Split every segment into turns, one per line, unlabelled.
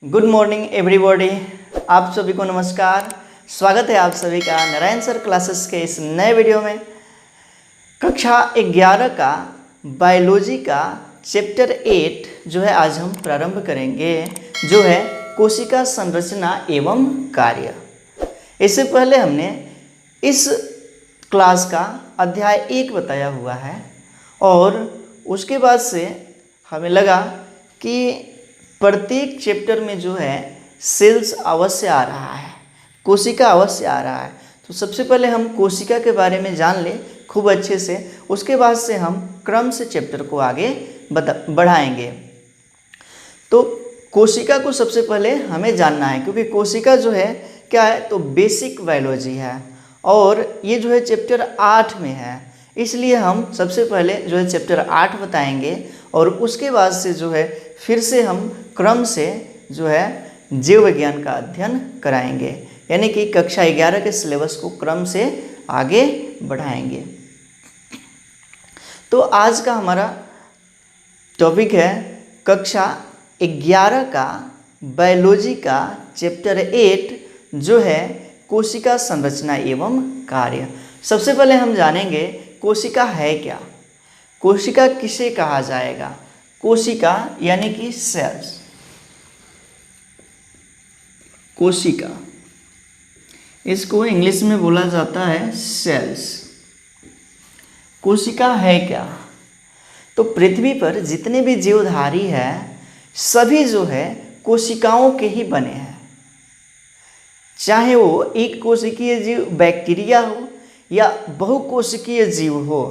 Good morning everybody. आप सभी को नमस्कार। स्वागत है आप सभी का नारायण सर क्लासेस के इस नए वीडियो में। कक्षा 11 का बायोलॉजी का चैप्टर 8 जो है आज हम प्रारंभ करेंगे, जो है कोशिका संरचना एवं कार्य। इससे पहले हमने इस क्लास का अध्याय 1 बताया हुआ है और उसके बाद से हमें लगा कि प्रत्येक चैप्टर में जो है सेल्स अवश्य आ रहा है, कोशिका अवश्य आ रहा है। तो सबसे पहले हम कोशिका के बारे में जान लें खूब अच्छे से, उसके बाद से हम क्रम से चैप्टर को आगे बढ़ाएंगे। तो कोशिका को सबसे पहले हमें जानना है, क्योंकि कोशिका जो है क्या है, तो बेसिक बायोलॉजी है और ये जो है चैप्टर 8 में है। इसलिए हम सबसे पहले जो है चैप्टर 8 बताएंगे और उसके बाद से जो है फिर से हम क्रम से जो है जीव विज्ञान का अध्ययन कराएंगे, यानी कि कक्षा 11 के सिलेबस को क्रम से आगे बढ़ाएंगे। तो आज का हमारा टॉपिक है कक्षा 11 का बायोलॉजी का चैप्टर 8 जो है कोशिका संरचना एवं कार्य। सबसे पहले हम जानेंगे कोशिका है क्या, कोशिका किसे कहा जाएगा। कोशिका यानी कि सेल्स, कोशिका इसको इंग्लिश में बोला जाता है सेल्स। कोशिका है क्या, तो पृथ्वी पर जितने भी जीवधारी है सभी जो है कोशिकाओं के ही बने हैं। चाहे वो एक कोशिकीय जीव बैक्टीरिया हो या बहुकोशिकीय जीव हो,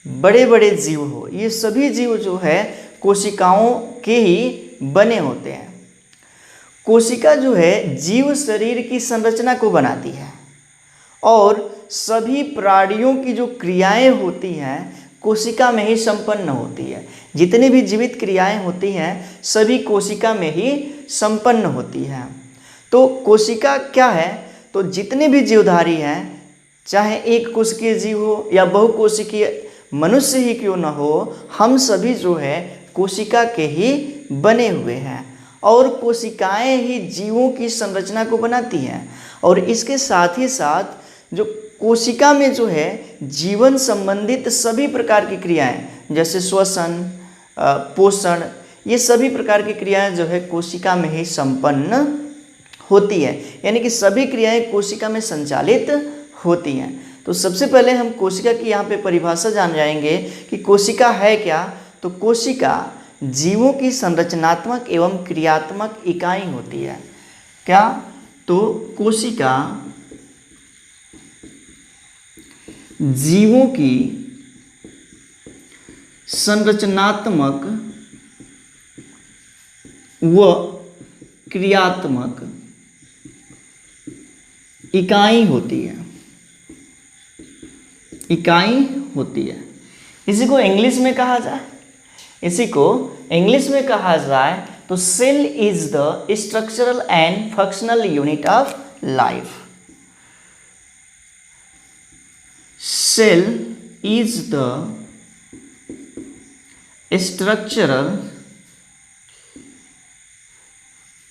बड़े बड़े जीव हो, ये सभी जीव जो है कोशिकाओं के ही बने होते हैं। कोशिका जो है जीव शरीर की संरचना को बनाती है और सभी प्राणियों की जो क्रियाएं होती हैं कोशिका में ही संपन्न होती है। जितनी भी जीवित क्रियाएं होती हैं सभी कोशिका में ही संपन्न होती हैं। तो कोशिका क्या है, तो जितने भी जीवधारी हैं, चाहे एक कोशिकीय जीव हो या बहुकोशिकीय मनुष्य ही क्यों न हो, हम सभी जो है कोशिका के ही बने हुए हैं और कोशिकाएं ही जीवों की संरचना को बनाती हैं। और इसके साथ ही साथ जो कोशिका में जो है जीवन संबंधित सभी प्रकार की क्रियाएं, जैसे श्वसन, पोषण, ये सभी प्रकार की क्रियाएं जो है कोशिका में ही संपन्न होती है, यानी कि सभी क्रियाएं कोशिका में संचालित होती हैं। तो सबसे पहले हम कोशिका की यहाँ पे परिभाषा जान जाएंगे कि कोशिका है क्या। तो कोशिका जीवों की संरचनात्मक एवं क्रियात्मक इकाई होती है। क्या, तो कोशिका जीवों की संरचनात्मक व क्रियात्मक इकाई होती है, इकाई होती है। इसी को इंग्लिश में कहा जाए, इसी को इंग्लिश में कहा जाए तो cell is the structural and functional unit of life. Cell is the structural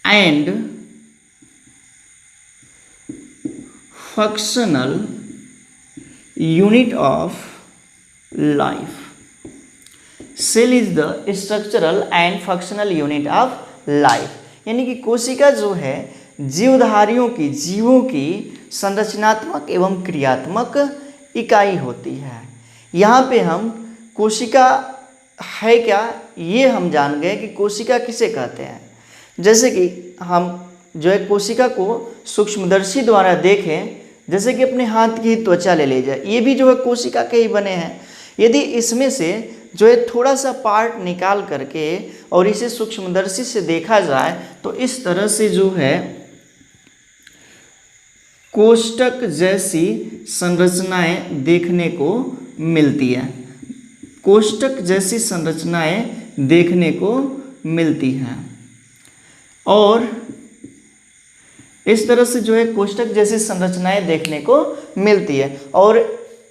and functional unit of life. Cell is the structural and functional unit of life, यानी कि कोशिका जो है जीवधारियों की, जीवों की संरचनात्मक एवं क्रियात्मक इकाई होती है। यहाँ पे हम कोशिका है क्या ये हम जान गए कि कोशिका किसे कहते हैं। जैसे कि हम जो है कोशिका को सूक्ष्मदर्शी द्वारा देखें, जैसे कि अपने हाथ की त्वचा ले ली जाए, ये भी जो है कोशिका के ही बने हैं। यदि इसमें से जो है थोड़ा सा पार्ट निकाल करके और इसे सूक्ष्मदर्शी से देखा जाए तो इस तरह से जो है कोष्ठक जैसी संरचनाएं देखने को मिलती है, कोष्ठक जैसी संरचनाएं देखने को मिलती हैं। और इस तरह से जो है कोष्ठक जैसी संरचनाएं देखने को मिलती है और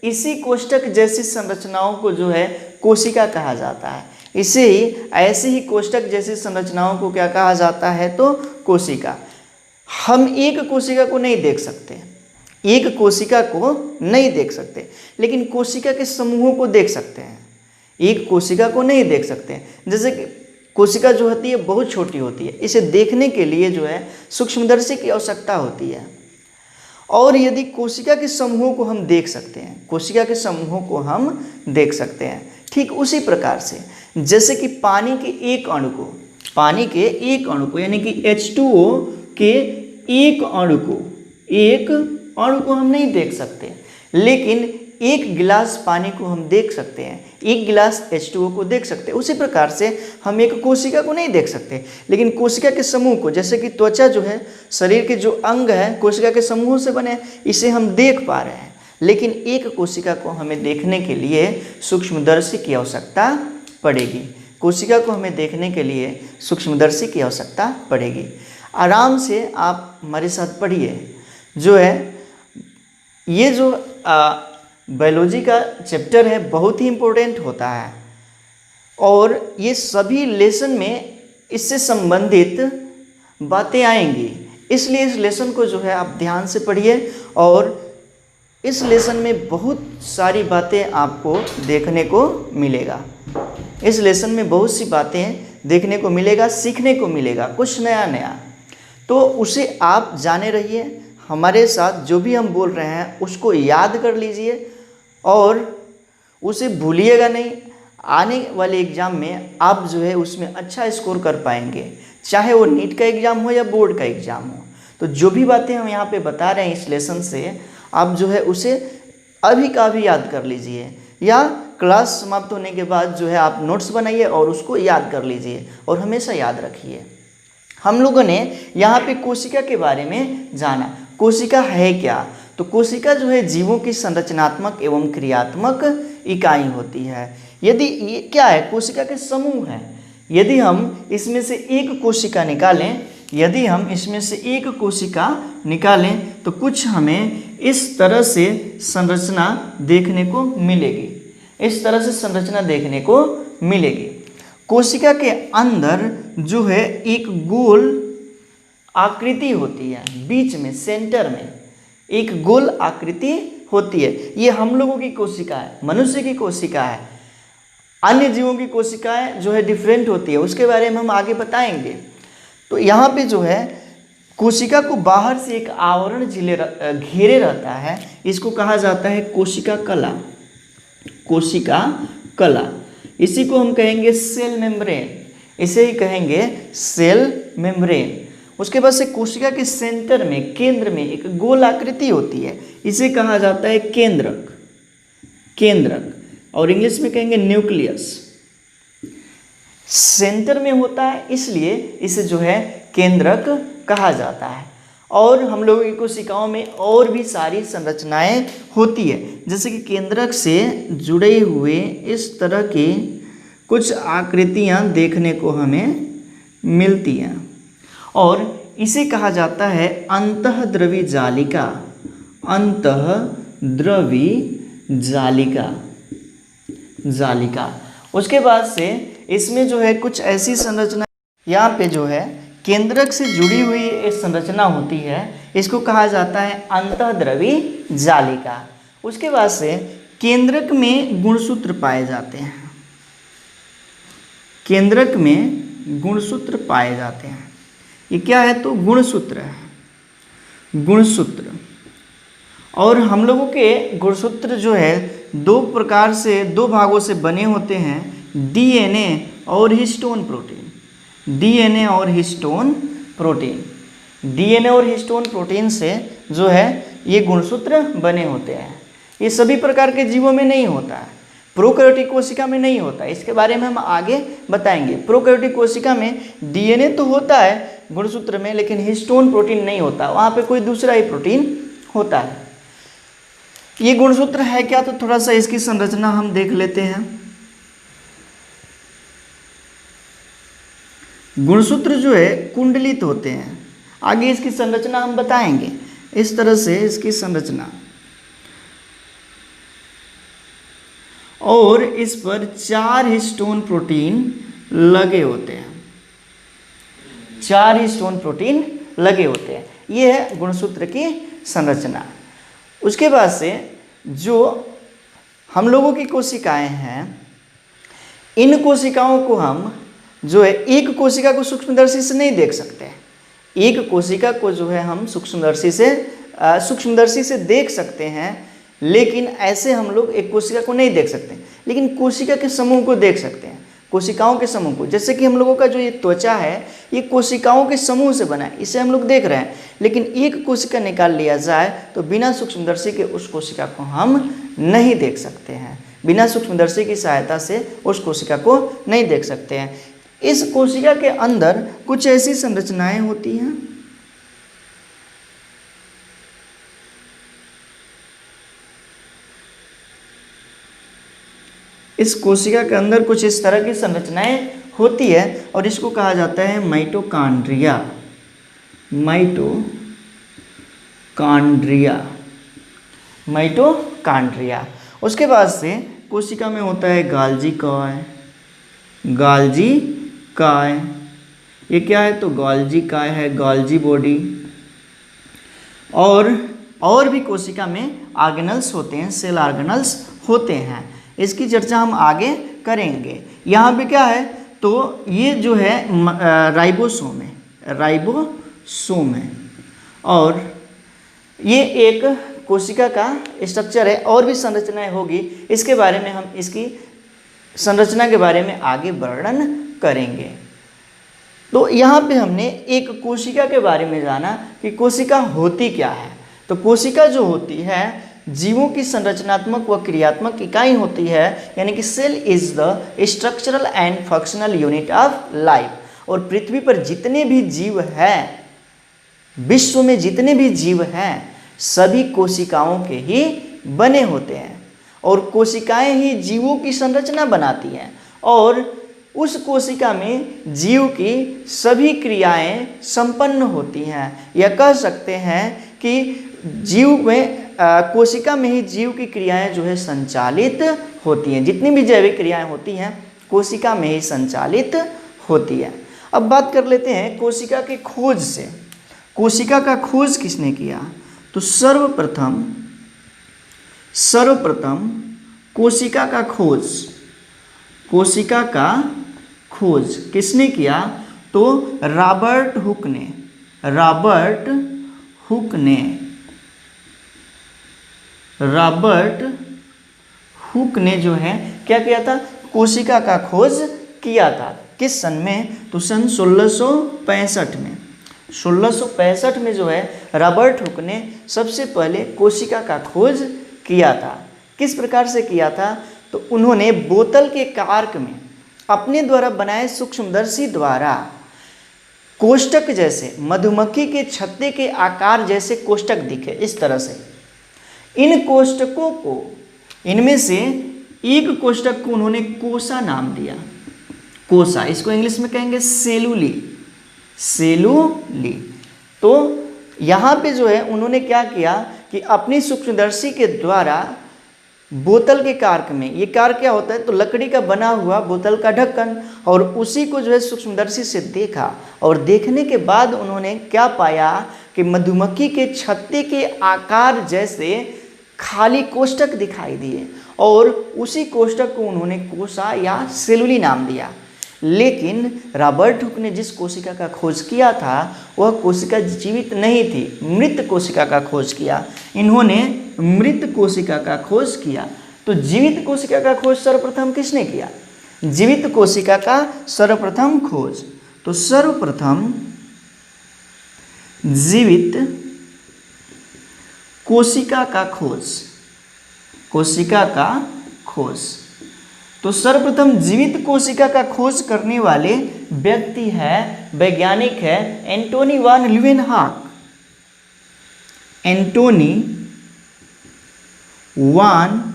इसी कोष्ठक जैसी संरचनाओं को जो है कोशिका कहा जाता है। इसे ही ऐसे ही कोष्ठक जैसी संरचनाओं को क्या कहा जाता है, तो कोशिका। हम एक कोशिका को नहीं देख सकते, एक कोशिका को नहीं देख सकते, लेकिन कोशिका के समूहों को देख सकते हैं। एक कोशिका को नहीं देख सकते, जैसे कि कोशिका जो होती है बहुत छोटी होती है, इसे देखने के लिए जो है सूक्ष्मदर्शी की आवश्यकता होती है। और यदि कोशिका के समूहों को हम देख सकते हैं, कोशिका के समूहों को हम देख सकते हैं, ठीक उसी प्रकार से जैसे कि पानी के एक अणु को, पानी के एक अणु को यानी कि H2O के एक अणु को हम नहीं देख सकते, लेकिन एक गिलास पानी को हम देख सकते हैं, एक गिलास H2O को देख सकते हैं। उसी प्रकार से हम एक कोशिका को नहीं देख सकते, लेकिन कोशिका के समूह को, जैसे कि त्वचा जो है शरीर के जो अंग है कोशिका के समूह से बने, इसे हम देख पा रहे हैं। लेकिन एक कोशिका को हमें देखने के लिए सूक्ष्मदर्शी की आवश्यकता पड़ेगी, कोशिका को हमें देखने के लिए सूक्ष्मदर्शी की आवश्यकता पड़ेगी। आराम से आप हमारे साथ पढ़िए, जो है ये जो बायोलॉजी का चैप्टर है बहुत ही इम्पोर्टेंट होता है, और ये सभी लेसन में इससे संबंधित बातें आएंगी, इसलिए इस लेसन को जो है आप ध्यान से पढ़िए। और इस लेसन में बहुत सारी बातें आपको देखने को मिलेगा, इस लेसन में बहुत सी बातें देखने को मिलेगा, सीखने को मिलेगा कुछ नया नया, तो उसे आप जाने रहिए। हमारे साथ जो भी हम बोल रहे हैं उसको याद कर लीजिए और उसे भूलिएगा नहीं। आने वाले एग्ज़ाम में आप जो है उसमें अच्छा स्कोर कर पाएंगे, चाहे वो नीट का एग्ज़ाम हो या बोर्ड का एग्ज़ाम हो। तो जो भी बातें हम यहाँ पे बता रहे हैं इस लेसन से, आप जो है उसे अभी का अभी याद कर लीजिए, या क्लास समाप्त होने के बाद जो है आप नोट्स बनाइए और उसको याद कर लीजिए और हमेशा याद रखिए। हम लोगों ने यहाँ पे कोशिका के बारे में जाना। कोशिका है क्या? तो कोशिका जो है जीवों की संरचनात्मक एवं क्रियात्मक इकाई होती है। यदि ये क्या है, कोशिका के समूह है। यदि हम इसमें से एक कोशिका निकालें, यदि हम इसमें से एक कोशिका निकालें तो कुछ हमें इस तरह से संरचना देखने को मिलेगी, इस तरह से संरचना देखने को मिलेगी। कोशिका के अंदर जो है एक गोल आकृति होती है, बीच में सेंटर में एक गोल आकृति होती है। ये हम लोगों की कोशिका है, मनुष्य की कोशिका है। अन्य जीवों की कोशिकाएं जो है डिफरेंट होती है, उसके बारे में हम आगे बताएंगे। तो यहाँ पे जो है कोशिका को बाहर से एक आवरण घेरे रहता है, इसको कहा जाता है कोशिका कला। कोशिका कला, इसी को हम कहेंगे सेल मेम्ब्रेन, इसे ही कहेंगे सेल मेम्ब्रेन। उसके बाद से कोशिका के सेंटर में, केंद्र में एक गोल आकृति होती है, इसे कहा जाता है केंद्रक। केंद्रक और इंग्लिश में कहेंगे न्यूक्लियस। सेंटर में होता है इसलिए इसे जो है केंद्रक कहा जाता है। और हम लोगों की कोशिकाओं में और भी सारी संरचनाएं होती है, जैसे कि केंद्रक से जुड़े हुए इस तरह की कुछ आकृतियां देखने को हमें मिलती हैं, और इसे कहा जाता है अंतःद्रवी जालिका। अंतःद्रवी जालिका। उसके बाद से इसमें जो है कुछ ऐसी संरचना, यहाँ पे जो है केंद्रक से जुड़ी हुई एक संरचना होती है, इसको कहा जाता है अंतःद्रवी जालिका। उसके बाद से केंद्रक में गुणसूत्र पाए जाते हैं, केंद्रक में गुणसूत्र पाए जाते हैं। ये क्या है? तो गुणसूत्र है, गुणसूत्र। और हम लोगों के गुणसूत्र जो है दो प्रकार से, दो भागों से बने होते हैं, डीएनए और हिस्टोन प्रोटीन। डीएनए और हिस्टोन प्रोटीन, डीएनए और हिस्टोन प्रोटीन से जो है ये गुणसूत्र बने होते हैं। ये सभी प्रकार के जीवों में नहीं होता है, प्रोकैरियोटिक कोशिका में नहीं होता, इसके बारे में हम आगे बताएंगे। प्रोकैरियोटिक कोशिका में डीएनए तो होता है गुणसूत्र में, लेकिन हिस्टोन प्रोटीन नहीं होता, वहाँ पे कोई दूसरा ही प्रोटीन होता है। ये गुणसूत्र है क्या? तो थोड़ा सा इसकी संरचना हम देख लेते हैं। गुणसूत्र जो है कुंडलित होते हैं, आगे इसकी संरचना हम बताएंगे। इस तरह से इसकी संरचना, और इस पर 4 हिस्टोन प्रोटीन लगे होते हैं। 4 हिस्टोन प्रोटीन लगे होते हैं। ये है गुणसूत्र की संरचना। उसके बाद से जो हम लोगों की कोशिकाएं हैं, इन कोशिकाओं को हम जो है एक कोशिका को सूक्ष्मदर्शी से नहीं देख सकते। एक कोशिका को जो है हम सूक्ष्मदर्शी से देख सकते हैं, लेकिन ऐसे हम लोग एक कोशिका को नहीं देख सकते। लेकिन कोशिका के समूह को देख सकते हैं, कोशिकाओं के समूह को। जैसे कि हम लोगों का जो ये त्वचा है, ये कोशिकाओं के समूह से बना है, इसे हम लोग देख रहे हैं। लेकिन एक कोशिका निकाल लिया जाए तो बिना सूक्ष्मदर्शी के उस कोशिका को हम नहीं देख सकते हैं। बिना सूक्ष्मदर्शी की सहायता से उस कोशिका को नहीं देख सकते हैं। इस कोशिका के अंदर कुछ ऐसी संरचनाएं होती हैं इस कोशिका के अंदर कुछ इस तरह की संरचनाएं होती है और इसको कहा जाता है माइटोकॉन्ड्रिया। माइटोकॉन्ड्रिया। उसके बाद से कोशिका में होता है गाल्जी काय। ये क्या है? तो गाल्जी काय है, गाल्जी बॉडी। और भी कोशिका में ऑर्गेनल्स होते हैं, सेल ऑर्गेनल्स होते हैं। इसकी चर्चा हम आगे करेंगे। यहाँ पे क्या है? तो ये जो है राइबोसोम है और ये एक कोशिका का स्ट्रक्चर है। और भी संरचनाएं होगी, इसके बारे में हम इसकी संरचना के बारे में आगे वर्णन करेंगे। तो यहाँ पे हमने एक कोशिका के बारे में जाना कि कोशिका होती क्या है। तो कोशिका जो होती है जीवों की संरचनात्मक व क्रियात्मक इकाई होती है, यानी कि cell is the structural and functional unit of life. और पृथ्वी पर जितने भी जीव हैं, विश्व में जितने भी जीव हैं, सभी कोशिकाओं के ही बने होते हैं और कोशिकाएं ही जीवों की संरचना बनाती हैं। और उस कोशिका में जीव की सभी क्रियाएं संपन्न होती हैं। यह कह सकते हैं कि जीव में कोशिका में ही जीव की क्रियाएं जो है संचालित होती हैं। जितनी भी जैविक क्रियाएं होती हैं कोशिका में ही संचालित होती है। अब बात कर लेते हैं कोशिका की खोज से। कोशिका का खोज किसने किया? तो सर्वप्रथम कोशिका का खोज किसने किया? तो रॉबर्ट हुक ने जो है क्या किया था? कोशिका का खोज किया था। किस सन में? तो सन 1665 में। 1665 में जो है रॉबर्ट हुक ने सबसे पहले कोशिका का खोज किया था। किस प्रकार से किया था? तो उन्होंने बोतल के कार्क में अपने द्वारा बनाए सूक्ष्मदर्शी द्वारा कोष्टक जैसे, मधुमक्खी के छत्ते के आकार जैसे कोष्टक दिखे। इस तरह से इन कोष्टकों को, इनमें से एक कोष्टक को उन्होंने कोसा नाम दिया। कोसा, इसको इंग्लिश में कहेंगे सेलुली। तो यहाँ पे जो है उन्होंने क्या किया कि अपनी सूक्ष्मदर्शी के द्वारा बोतल के कार्क में, ये कार्क क्या होता है? तो लकड़ी का बना हुआ बोतल का ढक्कन, और उसी को जो है सूक्ष्मदर्शी से देखा और देखने के बाद उन्होंने क्या पाया कि मधुमक्खी के छत्ते के आकार जैसे खाली कोष्टक दिखाई दिए और उसी कोष्टक को उन्होंने कोसा या सेलुली नाम दिया। लेकिन रॉबर्ट हुक ने जिस कोशिका का खोज किया था वह कोशिका जीवित नहीं थी, मृत कोशिका का खोज किया। इन्होंने मृत कोशिका का खोज किया। तो जीवित कोशिका का खोज सर्वप्रथम किसने किया? जीवित कोशिका का सर्वप्रथम खोज, तो सर्वप्रथम जीवित कोशिका का खोज, तो सर्वप्रथम जीवित कोशिका का खोज करने वाले व्यक्ति है, वैज्ञानिक है एंटोनी वान ल्यूवेनहॉक। एंटोनी वान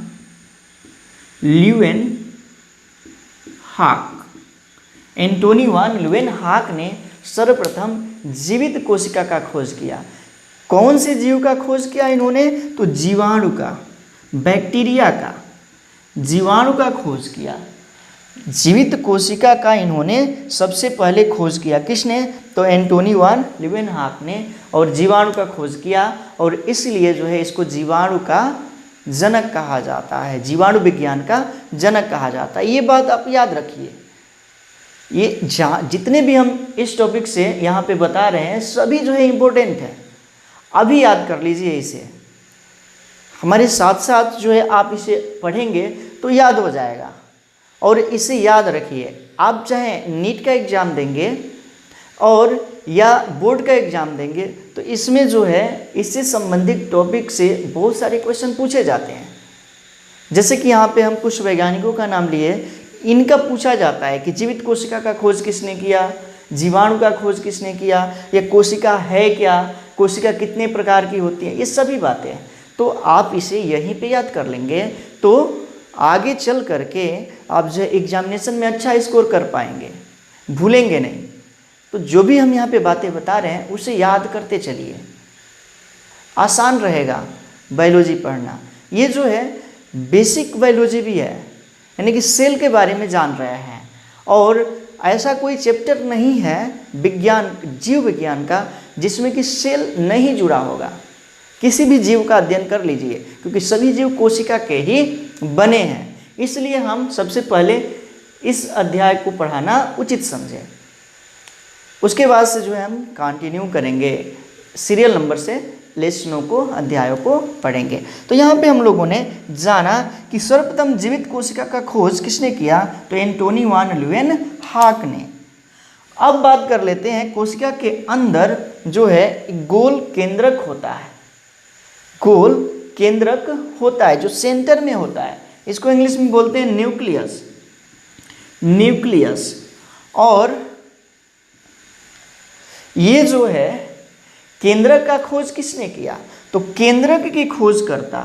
ल्यूवेनहॉक ने सर्वप्रथम जीवित कोशिका का खोज किया। कौन से जीव का खोज किया इन्होंने? तो जीवाणु का, बैक्टीरिया का। जीवाणु का खोज किया। जीवित कोशिका का इन्होंने सबसे पहले खोज किया। किसने? तो एंटोनी वान लीवेनहॉक ने, और जीवाणु का खोज किया, और इसलिए जो है इसको जीवाणु का जनक कहा जाता है, जीवाणु विज्ञान का जनक कहा जाता है। ये बात आप याद रखिए। ये जितने भी हम इस टॉपिक से यहाँ पे बता रहे हैं सभी जो है इम्पोर्टेंट है, अभी याद कर लीजिए इसे। हमारे साथ साथ जो है आप इसे पढ़ेंगे तो याद हो जाएगा। और इसे याद रखिए, आप चाहे नीट का एग्ज़ाम देंगे और या बोर्ड का एग्ज़ाम देंगे तो इसमें जो है इससे संबंधित टॉपिक से बहुत सारे क्वेश्चन पूछे जाते हैं। जैसे कि यहाँ पे हम कुछ वैज्ञानिकों का नाम लिए, इनका पूछा जाता है कि जीवित कोशिका का खोज किसने किया, जीवाणु का खोज किसने किया, या कोशिका है क्या, कोशिका कितने प्रकार की होती है, ये सभी बातें। तो आप इसे यहीं पे याद कर लेंगे तो आगे चल करके आप जो एग्जामिनेशन में अच्छा स्कोर कर पाएंगे, भूलेंगे नहीं। तो जो भी हम यहाँ पे बातें बता रहे हैं उसे याद करते चलिए, आसान रहेगा बायोलॉजी पढ़ना। ये जो है बेसिक बायोलॉजी भी है, यानी कि सेल के बारे में जान रहे हैं। और ऐसा कोई चैप्टर नहीं है विज्ञान, जीव विज्ञान का, जिसमें कि सेल नहीं जुड़ा होगा। किसी भी जीव का अध्ययन कर लीजिए, क्योंकि सभी जीव कोशिका के ही बने हैं। इसलिए हम सबसे पहले इस अध्याय को पढ़ाना उचित समझें। उसके बाद से जो है हम कंटिन्यू करेंगे, सीरियल नंबर से लेसनों को, अध्यायों को पढ़ेंगे। तो यहाँ पे हम लोगों ने जाना कि सर्वप्रथम जीवित कोशिका का खोज किसने किया, तो एंटोनी वान लीवेनहॉक ने। अब बात कर लेते हैं, कोशिका के अंदर जो है गोल केंद्रक होता है, गोल केंद्रक होता है जो सेंटर में होता है, इसको इंग्लिश में बोलते हैं न्यूक्लियस, न्यूक्लियस। और ये जो है केंद्रक का खोज किसने किया, तो केंद्रक की खोज करता,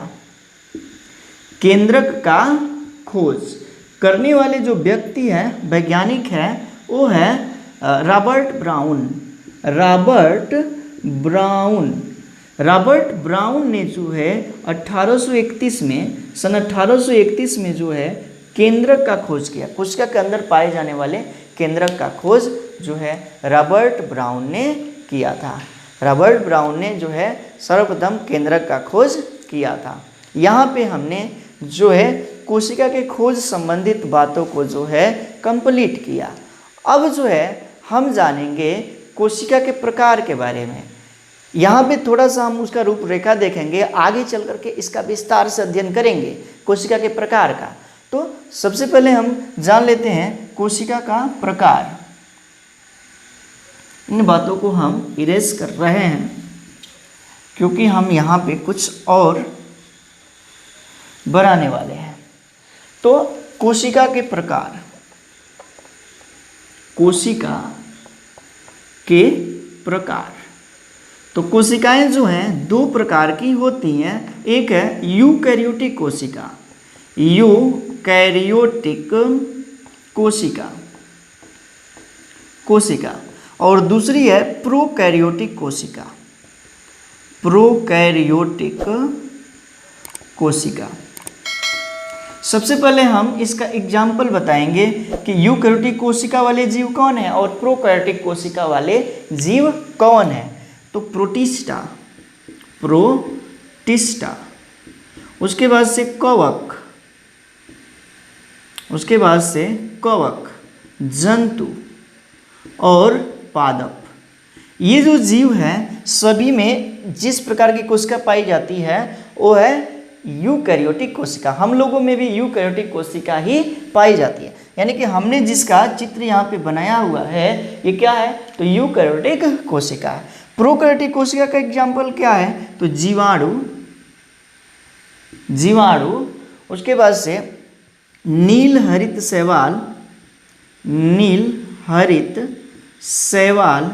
केंद्रक का खोज करने वाले जो व्यक्ति हैं, वैज्ञानिक हैं, वो है Robert brown. Robert brown, Robert brown ने जो है 1831 में, सन 1831 में जो है केंद्रक का खोज किया। कोशिका के अंदर पाए जाने वाले केंद्रक का खोज जो है रॉबर्ट ब्राउन ने किया था। रॉबर्ट ब्राउन ने जो है सर्वप्रथम केंद्रक का खोज किया था। यहाँ पे हमने जो है कोशिका के खोज संबंधित बातों को जो है कंप्लीट किया। अब जो है हम जानेंगे कोशिका के प्रकार के बारे में। यहाँ पे थोड़ा सा हम उसका रूपरेखा देखेंगे, आगे चल करके इसका विस्तार से अध्ययन करेंगे कोशिका के प्रकार का। तो सबसे पहले हम जान लेते हैं कोशिका का प्रकार। इन बातों को हम इरेज कर रहे हैं क्योंकि हम यहाँ पे कुछ और बनाने वाले हैं। तो कोशिका के प्रकार, कोशिका के प्रकार, तो कोशिकाएं जो हैं दो प्रकार की होती हैं। एक है यूकैरियोटिक कोशिका, यूकैरियोटिक कोशिका, कोशिका, और दूसरी है प्रोकैरियोटिक कोशिका, प्रोकैरियोटिक कोशिका। सबसे पहले हम इसका एग्जाम्पल बताएंगे कि यूकैरियोटिक कोशिका वाले जीव कौन है और प्रोकैरियोटिक कोशिका वाले जीव कौन है। तो प्रोटिस्टा, प्रोटिस्टा, उसके बाद से कवक, उसके बाद से कवक, जंतु और पादप। ये जो जीव हैं सभी में जिस प्रकार की कोशिका पाई जाती है वो है यूकैरियोटिक कोशिका। हम लोगों में भी यूकैरियोटिक कोशिका ही पाई जाती है, यानी कि हमने जिसका चित्र यहाँ पे बनाया हुआ है ये क्या है, तो यूकैरियोटिक कोशिका है। प्रोकैरियोटिक कोशिका का एग्जाम्पल क्या है, तो जीवाणु, जीवाणु, उसके बाद से नील हरित शैवाल, नील हरित शैवाल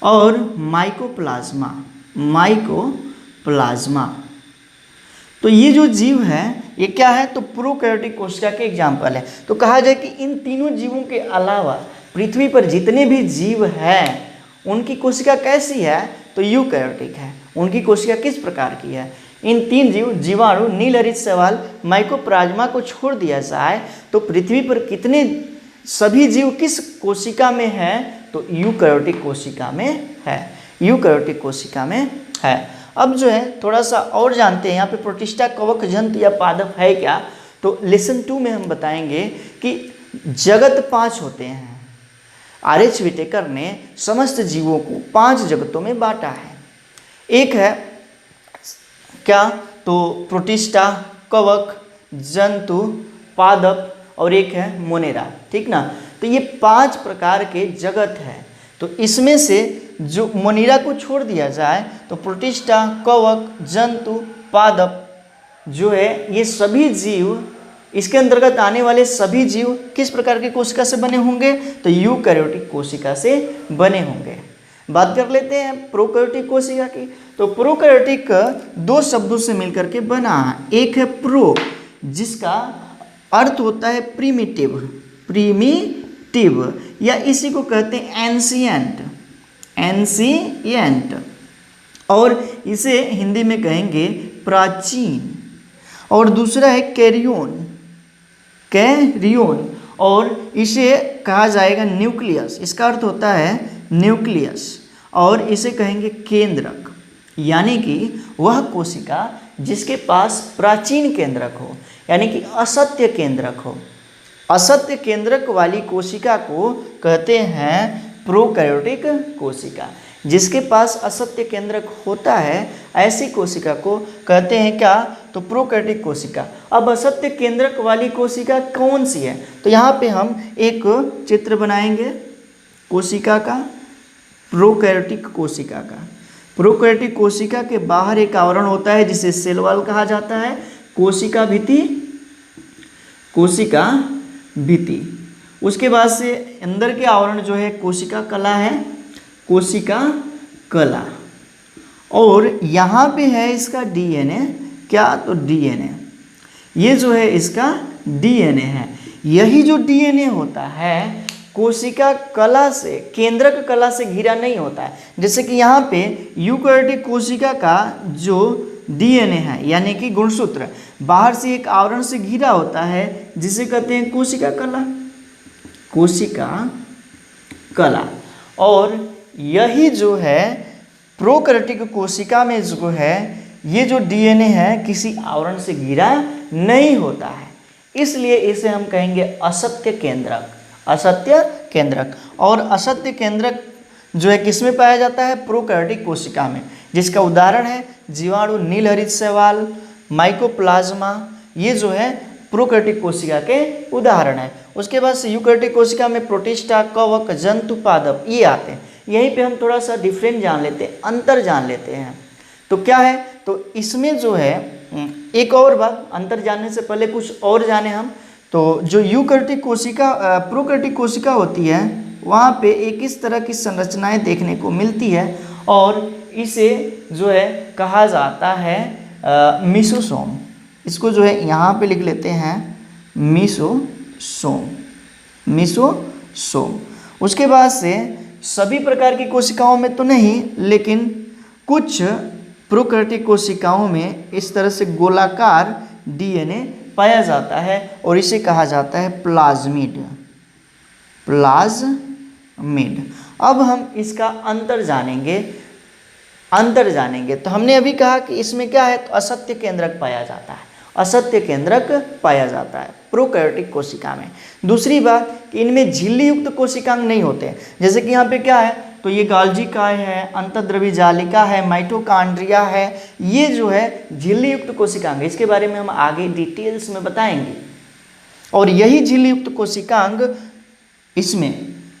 और माइकोप्लाज्मा, माइकोप्लाज्मा। तो ये जो जीव है ये क्या है, तो प्रोकैरियोटिक कोशिका के एग्जाम्पल है। तो कहा जाए कि इन तीनों जीवों के अलावा पृथ्वी पर जितने भी जीव हैं उनकी कोशिका कैसी है, तो यूकैरियोटिक है। उनकी कोशिका किस प्रकार की है, इन 3 जीवाणु, नील हरित शैवाल, माइकोप्लाज्मा को छोड़ दिया जाए तो पृथ्वी पर कितने सभी जीव किस कोशिका में है? तो यूकैरियोटिक कोशिका में है, यूकैरियोटिक कोशिका में है। अब जो है थोड़ा सा और जानते हैं यहाँ पे प्रोटिस्टा, कवक, जंतु या पादप है क्या? तो लेसन 2 में हम बताएंगे कि जगत 5 होते हैं। आर.एच. विटेकर ने समस्त जीवों को 5 जगतों में बांटा है। एक है क्या? तो प्रोटिस्टा, कवक, जंतु, पादप और एक है मोनेरा, ठीक ना। तो ये 5 प्रकार के जगत है। तो इसमें से जो मोनेरा को छोड़ दिया जाए तो प्रोटिस्टा, कवक, जंतु, पादप जो है ये सभी जीव, इसके अंतर्गत आने वाले सभी जीव किस प्रकार की कोशिका से बने होंगे? तो यूकैरियोटिक कोशिका से बने होंगे। बात कर लेते हैं प्रोकैरियोटिक कोशिका की। तो प्रोकैरियोटिक 2 शब्दों से मिलकर के बना है। एक है प्रो, जिसका अर्थ होता है प्रीमिटिव, प्रीमिटिव, या इसी को कहते हैं एंशिएंट, एंशिएंट, और इसे हिंदी में कहेंगे प्राचीन। और दूसरा है कैरियोन, कैरियोन, और इसे कहा जाएगा न्यूक्लियस, इसका अर्थ होता है न्यूक्लियस, और इसे कहेंगे केंद्रक, यानी कि वह कोशिका जिसके पास प्राचीन केंद्रक हो, यानी कि असत्य केंद्रक हो। असत्य केंद्रक वाली कोशिका को कहते हैं प्रोकैरियोटिक कोशिका। जिसके पास असत्य केंद्रक होता है ऐसी कोशिका को कहते हैं क्या? तो प्रोकैरियोटिक कोशिका। अब असत्य केंद्रक वाली कोशिका कौन सी है? तो यहाँ पे हम एक चित्र बनाएंगे कोशिका का, प्रोकैरियोटिक कोशिका का। प्रोकैरियोटिक कोशिका के बाहर एक आवरण होता है जिसे सेल वॉल कहा जाता है, कोशिका भित्ति, कोशिका भित्ति। उसके बाद से अंदर के आवरण जो है कोशिका कला है, कोशिका कला, और यहाँ पे है इसका डीएनए, क्या? तो डीएनए, ये जो है इसका डीएनए है। यही जो डीएनए होता है कोशिका कला से, केंद्रक कला से घिरा नहीं होता है। जैसे कि यहाँ पे यूकैरियोटिक कोशिका का जो डीएनए है यानी कि गुणसूत्र बाहर से एक आवरण से घिरा होता है जिसे कहते हैं कोशिका कला, कोशिका कला। और यही जो है प्रोकैरियोटिक कोशिका में जो है ये जो डीएनए है किसी आवरण से घिरा नहीं होता है, इसलिए इसे हम कहेंगे असत्य केंद्रक, असत्य केंद्रक। और असत्य केंद्रक जो है किसमें पाया जाता है? प्रोकैरियोटिक कोशिका में, जिसका उदाहरण है जीवाणु, नील हरित शैवाल, माइकोप्लाज्मा, ये जो है प्रोकैरियोटिक कोशिका के उदाहरण है। उसके बाद से यूकैरियोटिक कोशिका में प्रोटिस्टा, कवक, जंतु, पादप ये आते हैं। यहीं पे हम थोड़ा सा डिफरेंट जान लेते हैं, अंतर जान लेते हैं। तो क्या है? तो इसमें जो है एक और बात, अंतर जानने से पहले कुछ और जाने हम। तो जो यूकैरियोटिक कोशिका, प्रोकैरियोटिक कोशिका होती है वहाँ पे एक इस तरह की संरचनाएं देखने को मिलती है और इसे जो है कहा जाता है मीसोसोम। इसको जो है यहाँ पे लिख लेते हैं मीसोसोम, मीसोसोम। उसके बाद से सभी प्रकार की कोशिकाओं में तो नहीं, लेकिन कुछ प्रोकैरियोटिक कोशिकाओं में इस तरह से गोलाकार डीएनए पाया जाता है और इसे कहा जाता है प्लाज्मिड, प्लाज्मिड। अब हम इसका अंतर जानेंगे, अंतर जानेंगे। तो हमने अभी कहा कि इसमें क्या है? तो असत्य केंद्रक पाया जाता है, असत्य केंद्रक पाया जाता है प्रोकैरियोटिक कोशिका में। दूसरी बात कि इनमें झिल्ली युक्त कोशिकांग नहीं होते। जैसे कि यहाँ पे क्या है? तो ये गाल्जी काय है, अंतःद्रवी जालिका है, माइटोकॉन्ड्रिया है, ये जो है झिल्ली युक्त कोशिकांग। इसके बारे में हम आगे डिटेल्स में बताएंगे। और यही झिल्ली युक्त कोशिकांग इसमें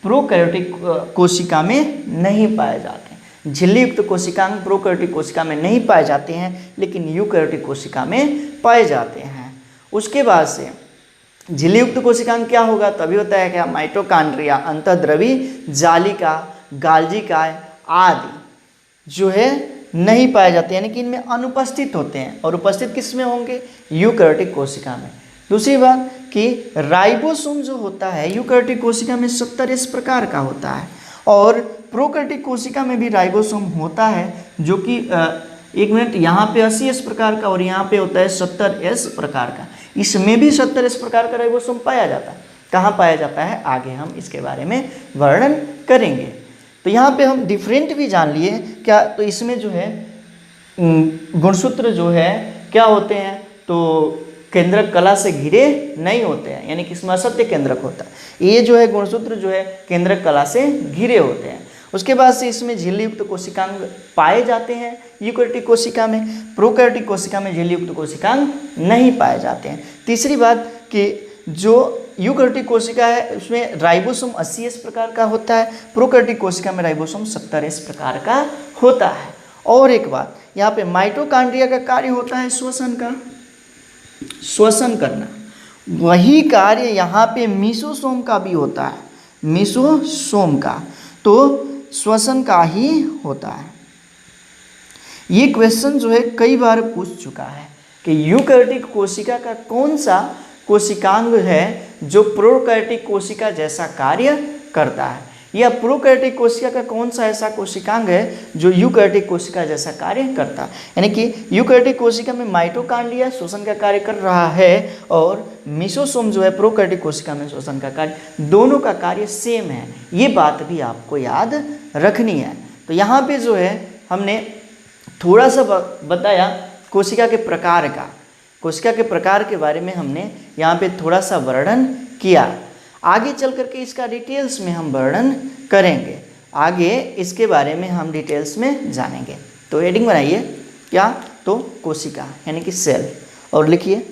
प्रोकैरियोटिक कोशिका में नहीं पाए जाते। झिल्ली युक्त कोशिकांग प्रोकैरियोटिक कोशिका में नहीं पाए जाते हैं, लेकिन यूकैरियोटिक कोशिका में पाए जाते हैं। उसके बाद से झिल्ली युक्त कोशिकांग क्या होगा? तभी होता है क्या? माइटोकॉन्ड्रिया, अंतःद्रवी जालिका, गाल्जी काय आदि जो है नहीं पाए जाते, यानी कि इनमें अनुपस्थित होते हैं। और उपस्थित किस में होंगे? यूकैरियोटिक कोशिका में। दूसरी बात कि राइबोसोम जो होता है यूकैरियोटिक कोशिका में 70 इस प्रकार का होता है, और प्रोकैरियोटिक कोशिका में भी राइबोसोम होता है जो कि एक मिनट, यहाँ पे 80s प्रकार का और यहाँ पे होता है 70s प्रकार का। इसमें भी 70s प्रकार का राइबोसोम पाया जाता है। कहाँ पाया जाता है, आगे हम इसके बारे में वर्णन करेंगे। तो यहाँ पे हम डिफरेंट भी जान लिए क्या, तो इसमें जो है गुणसूत्र जो है क्या होते हैं, तो केंद्रक कला से घिरे नहीं होते हैं, यानी कि इसमें असत्य केंद्रक होता है। ये जो है गुणसूत्र जो है केंद्रक कला से घिरे होते हैं। उसके बाद से इसमें झिल्ली युक्त कोशिकांग पाए जाते हैं यूकैरियोटिक कोशिका में। प्रोकैरियोटिक कोशिका में झिल्ली युक्त कोशिकांग नहीं पाए जाते हैं। तीसरी बात कि जो यूकैरियोटिक कोशिका है उसमें राइबोसोम 80s प्रकार का होता है, प्रोकैरियोटिक कोशिका में राइबोसोम 70s प्रकार का होता है। और एक बात यहाँ पे माइटोकॉन्ड्रिया का कार्य होता है श्वसन का, श्वसन करना। वही कार्य यहाँ पे मीसोसोम का भी होता है, मीसोसोम का तो श्वसन का ही होता है। ये क्वेश्चन जो है कई बार पूछ चुका है कि यूकैरियोटिक कोशिका का कौन सा कोशिकांग है जो प्रोकैरियोटिक कोशिका जैसा कार्य करता है, या प्रोकैरियोटिक कोशिका का कौन सा ऐसा कोशिकांग है जो यूकैरियोटिक कोशिका जैसा कार्य करता है। यानी कि यूकैरियोटिक कोशिका में माइटोकॉन्ड्रिया श्वसन का कार्य कर रहा है और मीसोसोम जो है प्रोकैरियोटिक कोशिका में श्वसन का कार्य, दोनों का कार्य सेम है। ये बात भी आपको याद रखनी है। तो यहाँ पे जो है हमने थोड़ा सा बताया कोशिका के प्रकार का, कोशिका के प्रकार के बारे में हमने यहाँ पे थोड़ा सा वर्णन किया। आगे चल करके इसका डिटेल्स में हम वर्णन करेंगे, आगे इसके बारे में हम डिटेल्स में जानेंगे। तो हेडिंग बनाइए क्या, तो कोशिका यानी कि सेल, और लिखिए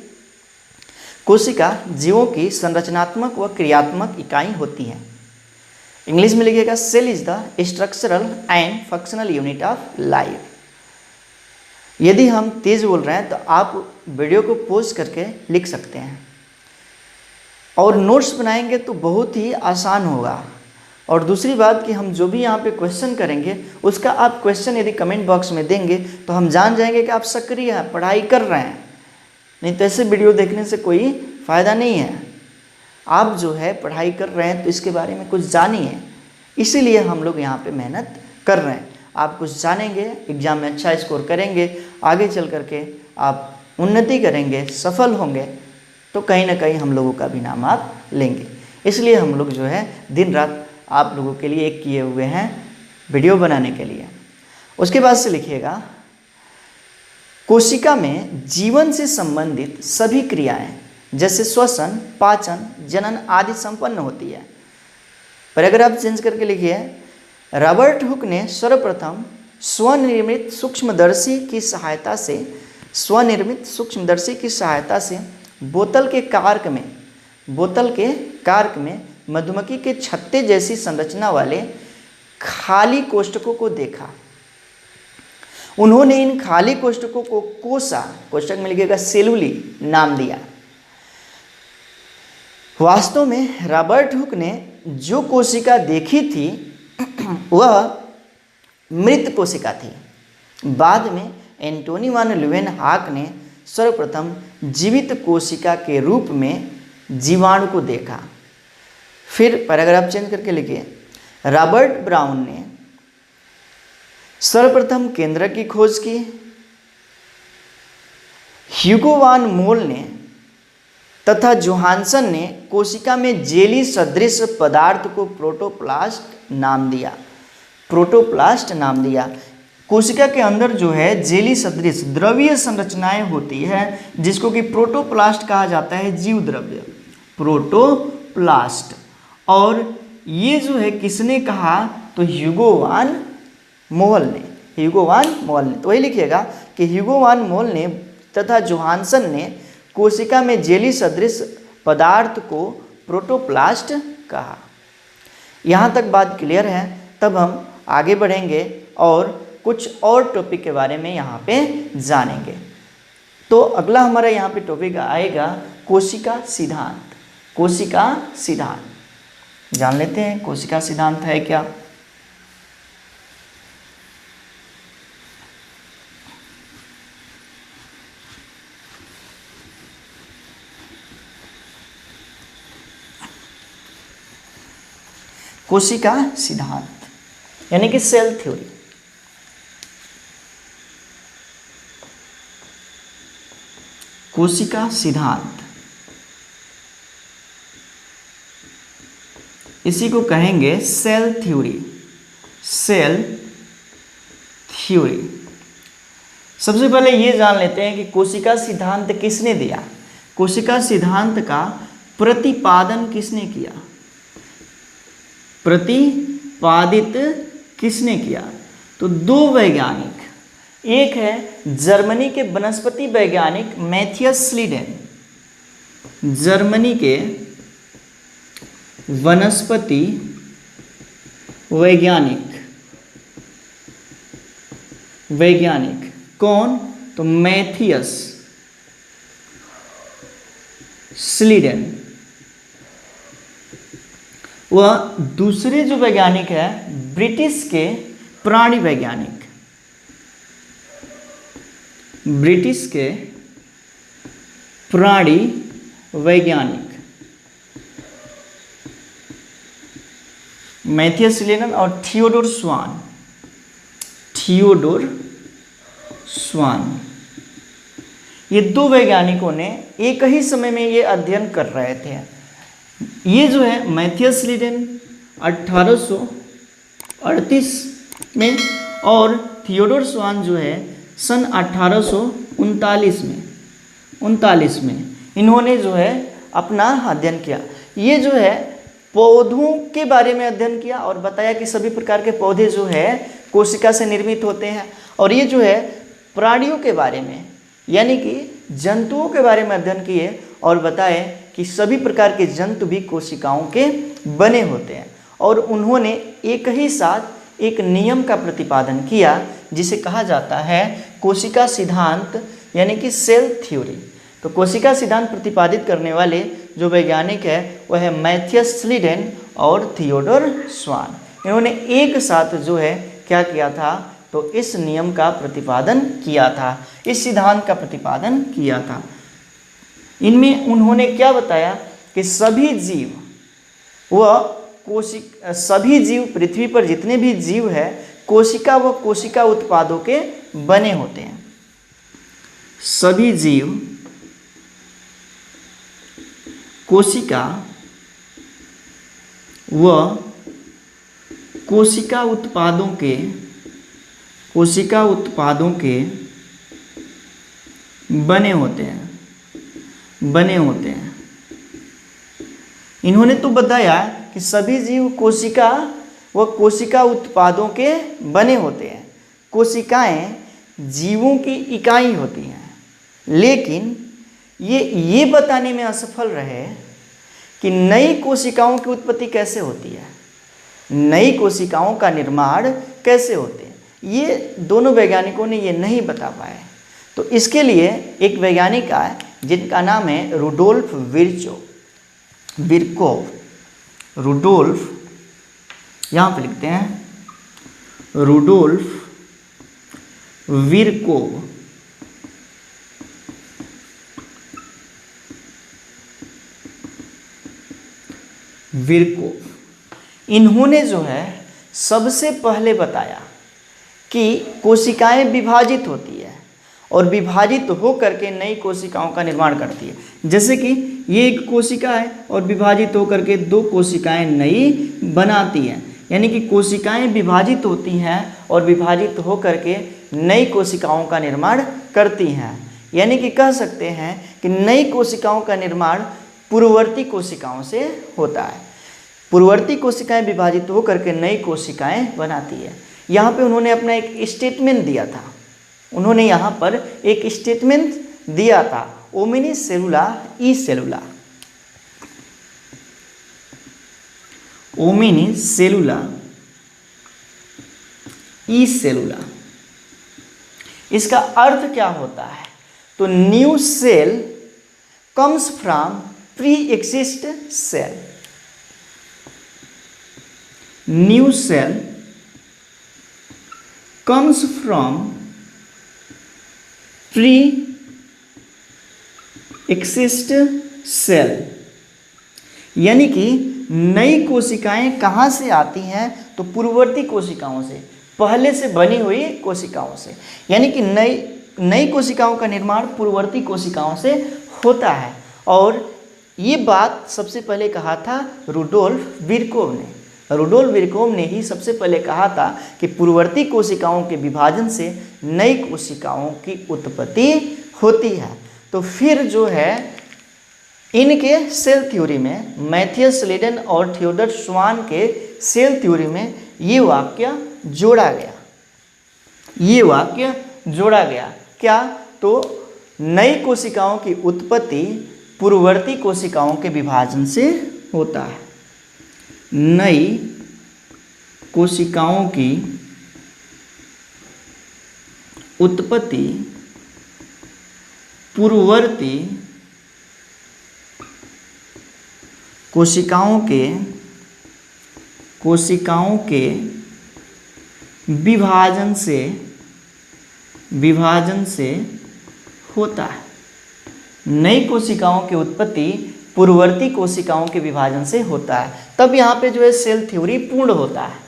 कोशिका जीवों की संरचनात्मक व क्रियात्मक इकाई होती है। इंग्लिश में लिखिएगा cell is the structural and functional unit of life. यदि हम तेज बोल रहे हैं तो आप वीडियो को पॉज करके लिख सकते हैं, और नोट्स बनाएंगे तो बहुत ही आसान होगा। और दूसरी बात कि हम जो भी यहाँ पे क्वेश्चन करेंगे उसका आप क्वेश्चन यदि कमेंट बॉक्स में देंगे तो हम जान जाएंगे कि आप सक्रिय हैं, पढ़ाई कर रहे हैं। नहीं तो ऐसे वीडियो देखने से कोई फ़ायदा नहीं है। आप जो है पढ़ाई कर रहे हैं तो इसके बारे में कुछ जानिए, इसीलिए हम लोग यहाँ पे मेहनत कर रहे हैं। आप कुछ जानेंगे, एग्ज़ाम में अच्छा स्कोर करेंगे, आगे चल करके आप उन्नति करेंगे, सफल होंगे, तो कहीं ना कहीं हम लोगों का भी नाम आप लेंगे। इसलिए हम लोग जो है दिन रात आप लोगों के लिए एक किए हुए हैं वीडियो बनाने के लिए। उसके बाद से लिखिएगा कोशिका में जीवन से संबंधित सभी क्रियाएं जैसे श्वसन, पाचन, जनन आदि संपन्न होती है। पैराग्राफ चेंज करके लिखिए रॉबर्ट हुक ने सर्वप्रथम स्वनिर्मित सूक्ष्मदर्शी की सहायता से बोतल के कार्क में मधुमक्खी के छत्ते जैसी संरचना वाले खाली कोष्ठकों को देखा। उन्होंने इन खाली कोष्ठकों को कोसा, कोष्ठक में लिखिएगा सेलुली, नाम दिया। वास्तव में रॉबर्ट हुक ने जो कोशिका देखी थी वह मृत कोशिका थी। बाद में एंटोनी वान ल्यूवेनहॉक ने सर्वप्रथम जीवित कोशिका के रूप में जीवाणु को देखा। फिर पैराग्राफ चेंज करके लिखिए रॉबर्ट ब्राउन ने सर्वप्रथम केंद्रक की खोज की। ह्यूगो वान मोल ने तथा जोहानसन ने कोशिका में जेली सदृश पदार्थ को प्रोटोप्लास्ट नाम दिया। प्रोटोप्लास्ट नाम दिया। कोशिका के अंदर जो है जेली सदृश द्रवीय संरचनाएं होती है जिसको कि प्रोटोप्लास्ट कहा जाता है, जीव द्रव्य प्रोटोप्लास्ट। और ये जो है किसने कहा, तो ह्यूगो वान मोल ने। तो वही लिखिएगा कि ह्यूगो वान मोल ने तथा जोहानसन ने कोशिका में जेली सदृश पदार्थ को प्रोटोप्लास्ट कहा। यहाँ तक बात क्लियर है। तब हम आगे बढ़ेंगे और कुछ और टॉपिक के बारे में यहाँ पे जानेंगे। तो अगला हमारा यहाँ पे टॉपिक आएगा कोशिका सिद्धांत। कोशिका सिद्धांत जान लेते हैं, कोशिका सिद्धांत है क्या। कोशिका सिद्धांत यानी कि सेल थ्योरी। कोशिका सिद्धांत, इसी को कहेंगे सेल थ्योरी। Cell theory. सबसे पहले ये जान लेते हैं कि कोशिका सिद्धांत किसने दिया। कोशिका सिद्धांत का प्रतिपादन किसने किया, प्रतिपादित किसने किया? तो दो वैज्ञानिक, एक है जर्मनी के वनस्पति वैज्ञानिक मैथियस स्लीडेन, जर्मनी के वनस्पति वैज्ञानिक कौन? तो मैथियस स्लीडेन। वह दूसरे जो वैज्ञानिक है ब्रिटिश के प्राणी वैज्ञानिक, ब्रिटिश के प्राणी वैज्ञानिक मैथियस स्लीडेन और थियोडोर स्वान। थियोडोर स्वान, ये दो वैज्ञानिकों ने एक ही समय में ये अध्ययन कर रहे थे। ये जो है मैथियस स्लीडेन 1838 में और थियोडोर स्वान जो है सन 1839 में इन्होंने जो है अपना अध्ययन किया। ये जो है पौधों के बारे में अध्ययन किया और बताया कि सभी प्रकार के पौधे जो है कोशिका से निर्मित होते हैं। और ये जो है प्राणियों के बारे में यानी कि जंतुओं के बारे में अध्ययन किए और बताए कि सभी प्रकार के जंतु भी कोशिकाओं के बने होते हैं। और उन्होंने एक ही साथ एक नियम का प्रतिपादन किया जिसे कहा जाता है कोशिका सिद्धांत यानी कि सेल थ्योरी। तो कोशिका सिद्धांत प्रतिपादित करने वाले जो वैज्ञानिक है वह है मैथियस स्लीडेन और थियोडोर स्वान। इन्होंने एक साथ जो है क्या किया था, तो इस नियम का प्रतिपादन किया था, इस सिद्धांत का प्रतिपादन किया था। इनमें उन्होंने क्या बताया कि सभी जीव पृथ्वी पर जितने भी जीव है कोशिका व कोशिका उत्पादों के बने होते हैं। सभी जीव कोशिका व कोशिका उत्पादों के बने होते हैं। इन्होंने तो बताया कि सभी जीव कोशिका व कोशिका उत्पादों के बने होते हैं। कोशिकाएं जीवों की इकाई होती हैं, लेकिन ये बताने में असफल रहे कि नई कोशिकाओं की उत्पत्ति कैसे होती है, नई कोशिकाओं का निर्माण कैसे होते हैं। ये दोनों वैज्ञानिकों ने ये नहीं बता पाए। तो इसके लिए एक वैज्ञानिक आए जिनका नाम है रुडोल्फ विरकोव। रुडोल्फ, यहाँ पे लिखते हैं रुडोल्फ विरकोव। इन्होंने जो है सबसे पहले बताया कि कोशिकाएं विभाजित होती है और विभाजित होकर के नई कोशिकाओं का निर्माण करती है। जैसे कि ये एक कोशिका है और विभाजित होकर के दो कोशिकाएं नई बनाती हैं, यानी कि कोशिकाएं विभाजित होती हैं और विभाजित होकर के नई कोशिकाओं का निर्माण करती हैं। यानी कि कह सकते हैं कि नई कोशिकाओं का निर्माण पूर्ववर्ती कोशिकाओं से होता है। पूर्ववर्ती कोशिकाएं विभाजित होकर के नई कोशिकाएं बनाती है। यहाँ पे उन्होंने अपना एक स्टेटमेंट दिया था। उन्होंने यहाँ पर एक स्टेटमेंट दिया था, ओमिनी सेलुला ई सेलुला। ओमिनी सेलुला ई सेलुला, इसका अर्थ क्या होता है? तो new cell comes from pre exist cell. New cell comes from pre-exist cell। यानी कि नई कोशिकाएं कहाँ से आती हैं? तो पूर्ववर्ती कोशिकाओं से, पहले से बनी हुई कोशिकाओं से। यानी कि नई नई कोशिकाओं का निर्माण पूर्ववर्ती कोशिकाओं से होता है। और ये बात सबसे पहले कहा था रुडोल्फ विरकोव ने। रुडोल्फ विरकोव ने ही सबसे पहले कहा था कि पूर्ववर्ती कोशिकाओं के विभाजन से नई कोशिकाओं की उत्पत्ति होती है। तो फिर जो है इनके सेल थ्योरी में, मैथियस स्लीडन और थियोडर स्वान के सेल थ्योरी में ये वाक्य जोड़ा गया। ये वाक्य जोड़ा गया क्या? तो नई कोशिकाओं की उत्पत्ति पूर्ववर्ती कोशिकाओं के विभाजन से होता है। नई कोशिकाओं की उत्पत्ति पूर्ववर्ती कोशिकाओं के विभाजन से होता है। नई कोशिकाओं की उत्पत्ति पूर्ववर्ती कोशिकाओं के विभाजन से होता है। तब यहाँ पे जो है सेल थ्योरी पूर्ण होता है।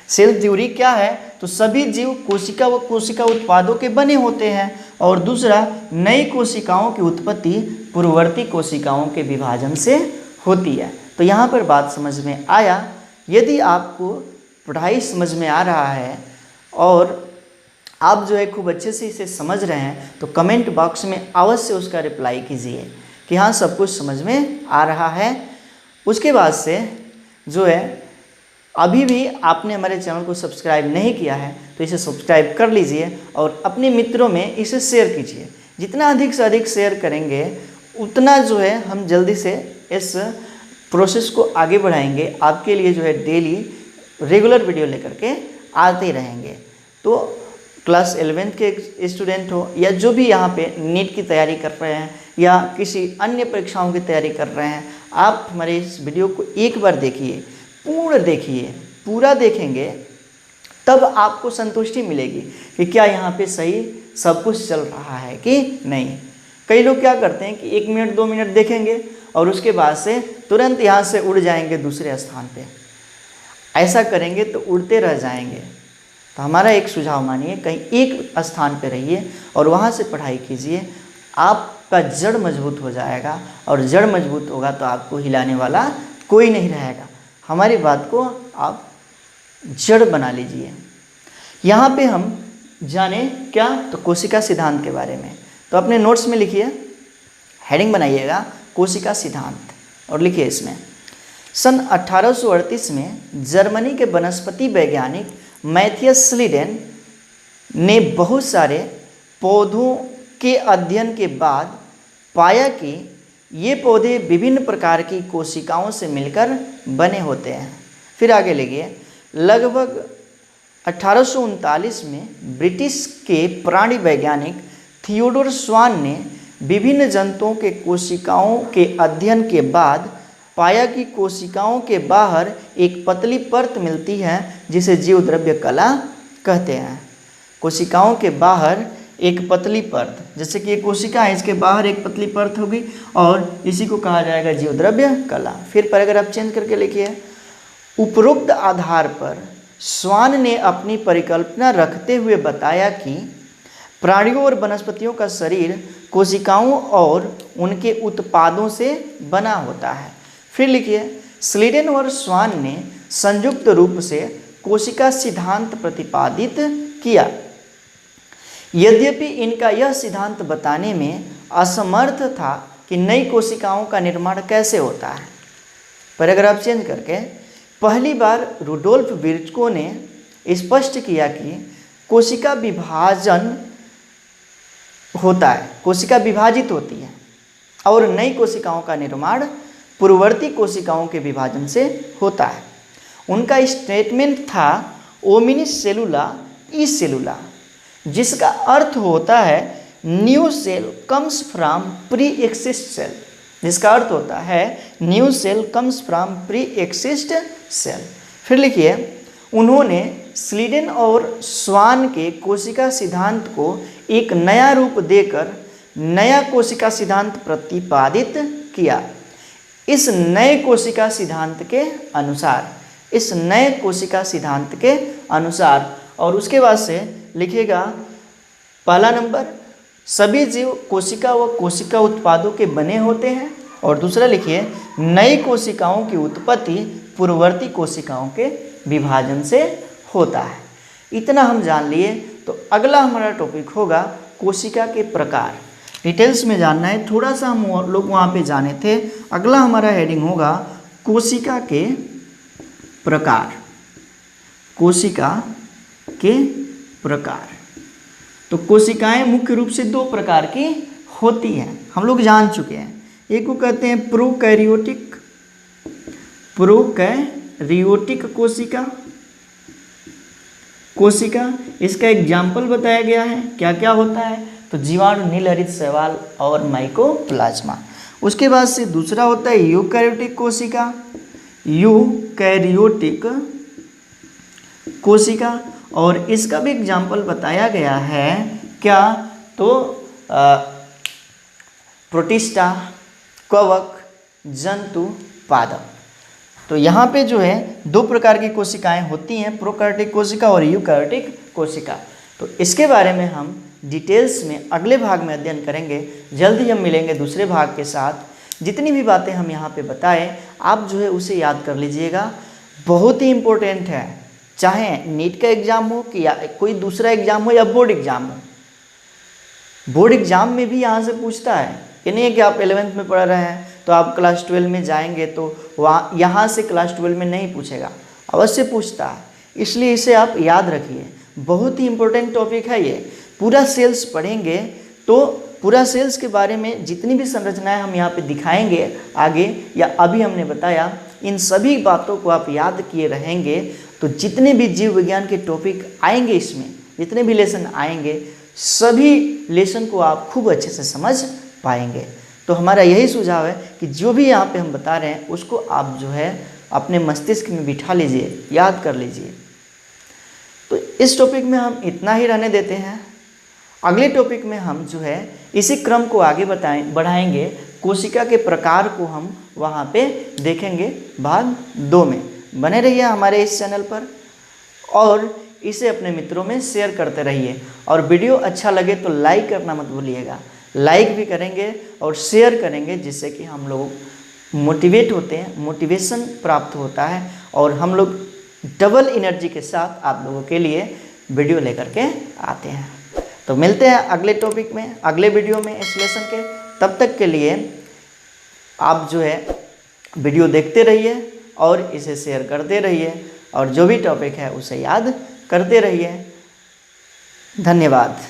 सेल थ्योरी क्या है? तो सभी जीव कोशिका व कोशिका उत्पादों के बने होते हैं। और दूसरा, नई कोशिकाओं की उत्पत्ति पूर्ववर्ती कोशिकाओं के विभाजन से होती है। तो यहाँ पर बात समझ में आया। यदि आपको पढ़ाई समझ में आ रहा है और आप जो है खूब अच्छे से इसे समझ रहे हैं तो कमेंट बॉक्स में अवश्य उसका रिप्लाई कीजिए कि हाँ सब कुछ समझ में आ रहा है। उसके बाद से जो है अभी भी आपने हमारे चैनल को सब्सक्राइब नहीं किया है तो इसे सब्सक्राइब कर लीजिए और अपने मित्रों में इसे शेयर कीजिए। जितना अधिक से अधिक शेयर करेंगे उतना जो है हम जल्दी से इस प्रोसेस को आगे बढ़ाएंगे। आपके लिए जो है डेली रेगुलर वीडियो लेकर के आते रहेंगे। तो क्लास 11th के स्टूडेंट हो या जो भी यहाँ पे नीट की तैयारी कर रहे हैं या किसी अन्य परीक्षाओं की तैयारी कर रहे हैं, आप हमारे इस वीडियो को एक बार देखिए, पूर्ण देखिए। पूरा देखेंगे तब आपको संतुष्टि मिलेगी कि क्या यहाँ पे सही सब कुछ चल रहा है कि नहीं। कई लोग क्या करते हैं कि 1 मिनट 2 मिनट देखेंगे और उसके बाद से तुरंत यहाँ से उड़ जाएंगे दूसरे स्थान पे। ऐसा करेंगे तो उड़ते रह जाएंगे। तो हमारा एक सुझाव मानिए, कहीं एक स्थान पे रहिए और वहाँ से पढ़ाई कीजिए। आपका जड़ मजबूत हो जाएगा और जड़ मजबूत होगा तो आपको हिलाने वाला कोई नहीं रहेगा। हमारी बात को आप जड़ बना लीजिए। यहाँ पे हम जाने क्या, तो कोशिका सिद्धांत के बारे में। तो अपने नोट्स में लिखिए, हेडिंग बनाइएगा कोशिका सिद्धांत और लिखिए इसमें सन 1838 में जर्मनी के वनस्पति वैज्ञानिक मैथियस स्लीडन ने बहुत सारे पौधों के अध्ययन के बाद पाया कि ये पौधे विभिन्न प्रकार की कोशिकाओं से मिलकर बने होते हैं। फिर आगे लिखिए, लगभग 1839 में ब्रिटिश के प्राणी वैज्ञानिक थियोडोर स्वान ने विभिन्न जंतुओं के कोशिकाओं के अध्ययन के बाद पाया कि कोशिकाओं के बाहर एक पतली परत मिलती है जिसे जीव द्रव्य कला कहते हैं। कोशिकाओं के बाहर एक पतली परत, जैसे कि ये कोशिका है, इसके बाहर एक पतली परत होगी और इसी को कहा जाएगा जीव द्रव्य कला। फिर पैराग्राफ चेंज करके लिखिए, उपरोक्त आधार पर स्वान ने अपनी परिकल्पना रखते हुए बताया कि प्राणियों और वनस्पतियों का शरीर कोशिकाओं और उनके उत्पादों से बना होता है। फिर लिखिए, स्लीडन और स्वान ने संयुक्त रूप से कोशिका सिद्धांत प्रतिपादित किया। यद्यपि इनका यह सिद्धांत बताने में असमर्थ था कि नई कोशिकाओं का निर्माण कैसे होता है। पैराग्राफ चेंज करके, पहली बार रुडोल्फ विर्चको ने स्पष्ट किया कि कोशिका विभाजन होता है, कोशिका विभाजित होती है और नई कोशिकाओं का निर्माण पूर्ववर्ती कोशिकाओं के विभाजन से होता है। उनका स्टेटमेंट था ओमिनिस सेलुला ई सेलुला, जिसका अर्थ होता है new cell comes from pre exist cell, जिसका अर्थ होता है new cell comes from pre exist cell. फिर लिखिए, उन्होंने स्लीडन और स्वान के कोशिका सिद्धांत को एक नया रूप देकर नया कोशिका सिद्धांत प्रतिपादित किया। इस नए कोशिका सिद्धांत के अनुसार, और उसके बाद से लिखिएगा, पहला नंबर सभी जीव कोशिका व कोशिका उत्पादों के बने होते हैं। और दूसरा लिखिए, नई कोशिकाओं की उत्पत्ति पूर्ववर्ती कोशिकाओं के विभाजन से होता है। इतना हम जान लिए। तो अगला हमारा टॉपिक होगा कोशिका के प्रकार। डिटेल्स में जानना है, थोड़ा सा हम लोग वहाँ पे जाने थे। अगला हमारा हेडिंग होगा कोशिका के प्रकार। कोशिका के प्रकार। तो कोशिकाएं मुख्य रूप से दो प्रकार की होती हैं, हम लोग जान चुके हैं। एक को कहते हैं प्रोकैरियोटिक कोशिका। इसका एग्जाम्पल बताया गया है, क्या क्या होता है, तो जीवाणु, नीलहरित शैवाल और माइकोप्लाज्मा। उसके बाद से दूसरा होता है यूकैरियोटिक कोशिका, और इसका भी एग्जाम्पल बताया गया है, क्या, तो प्रोटिस्टा, कवक, जंतु, पादप। तो यहाँ पे जो है दो प्रकार की कोशिकाएं होती हैं, प्रोकैरियोटिक कोशिका और यूकैरियोटिक कोशिका। तो इसके बारे में हम डिटेल्स में अगले भाग में अध्ययन करेंगे। जल्द ही हम मिलेंगे दूसरे भाग के साथ। जितनी भी बातें हम यहाँ पे बताएं आप जो है उसे याद कर लीजिएगा, बहुत ही इम्पोर्टेंट है। चाहे नीट का एग्ज़ाम हो कि या कोई दूसरा एग्ज़ाम हो या बोर्ड एग्ज़ाम हो, बोर्ड एग्ज़ाम में भी यहाँ से पूछता है। ये नहीं है कि आप 11th में पढ़ रहे हैं तो आप क्लास 12 में जाएंगे तो वहाँ यहाँ से क्लास 12 में नहीं पूछेगा, अवश्य पूछता है। इसलिए इसे आप याद रखिए, बहुत ही इम्पोर्टेंट टॉपिक है ये। पूरा सेल्स पढ़ेंगे तो पूरा सेल्स के बारे में जितनी भी संरचनाएं हम यहाँ पे दिखाएंगे आगे या अभी हमने बताया, इन सभी बातों को आप याद किए रहेंगे तो जितने भी जीव विज्ञान के टॉपिक आएंगे, इसमें जितने भी लेसन आएंगे, सभी लेसन को आप खूब अच्छे से समझ पाएंगे। तो हमारा यही सुझाव है कि जो भी यहाँ पे हम बता रहे हैं उसको आप जो है अपने मस्तिष्क में बिठा लीजिए, याद कर लीजिए। तो इस टॉपिक में हम इतना ही रहने देते हैं। अगले टॉपिक में हम जो है इसी क्रम को आगे बढ़ाएंगे। कोशिका के प्रकार को हम वहाँ पे देखेंगे भाग 2 में। बने रहिए हमारे इस चैनल पर और इसे अपने मित्रों में शेयर करते रहिए। और वीडियो अच्छा लगे तो लाइक करना मत भूलिएगा, लाइक भी करेंगे और शेयर करेंगे, जिससे कि हम लोग मोटिवेट होते हैं, मोटिवेशन प्राप्त होता है और हम लोग डबल एनर्जी के साथ आप लोगों के लिए वीडियो लेकर के आते हैं। तो मिलते हैं अगले टॉपिक में, अगले वीडियो में इस लेसन के। तब तक के लिए आप जो है वीडियो देखते रहिए और इसे शेयर करते रहिए और जो भी टॉपिक है उसे याद करते रहिए। धन्यवाद।